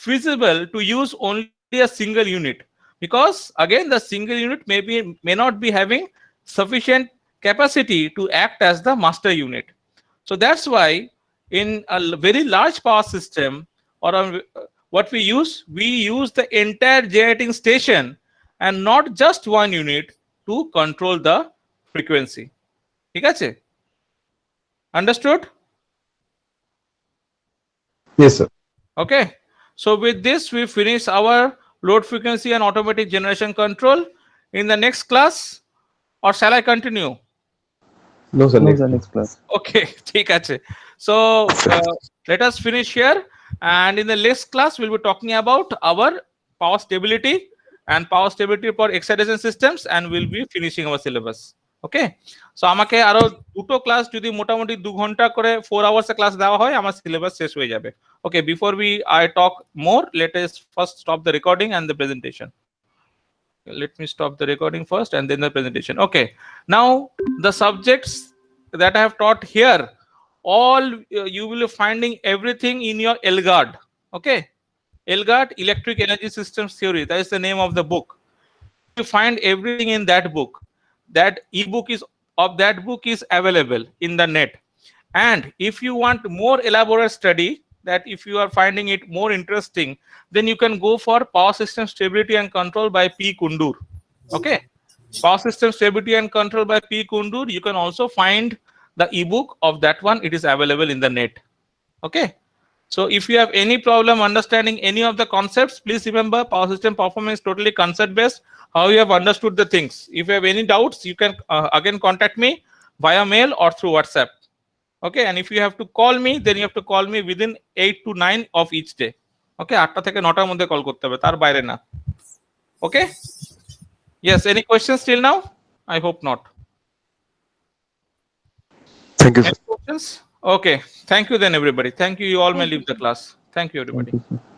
feasible to use only a single unit, because again the single unit may not be having sufficient capacity to act as the master unit. So that's why in a very large power system, or what we use the entire generating station and not just one unit to control the frequency. ঠিক আছে? Understood? Yes, sir. Okay. So with this we finish our load frequency and automatic generation control. In the next class, or shall I continue? No, sir. Next class. Okay, ঠিক আছে. So let us finish here, and in the next class we'll be talking about our power stability and power stability for excitation systems, and we'll be finishing our syllabus. Okay, so আমাকে আরো দুটো class যদি মোটামুটি 2 ঘন্টা করে 4 hours এ class দেওয়া হয় আমার সিলেবাস শেষ হয়ে যাবে। Okay, before I talk more, let us first stop the recording and the presentation. Let me stop the recording first and then the presentation. Okay, now the subjects that I have taught here, all you will be finding everything in your LGARD. Okay, LGARD, Electric Energy Systems Theory, that is the name of the book. You find everything in that book. That ebook of that book is available in the net. And if you want more elaborate study, that if you are finding it more interesting, then you can go for Power System Stability and Control by P. Kundur. Okay, Power System Stability and Control by P. Kundur. You can also find the ebook of that one. It is available in the net. Okay, so if you have any problem understanding any of the concepts, please remember power system performance totally concept based, how you have understood the things. If you have any doubts, you can again contact me via mail or through WhatsApp. Okay, and if you have to call me, then you have to call me within 8 to 9 of each day. Okay, 8টা থেকে 9টার মধ্যে call করতে হবে, তার বাইরে না। Okay, yes, any questions till now? I hope not. Thank you, sir. Any questions? Okay, thank you then everybody. Thank you. You all may leave the class. Thank you everybody. Thank you, sir.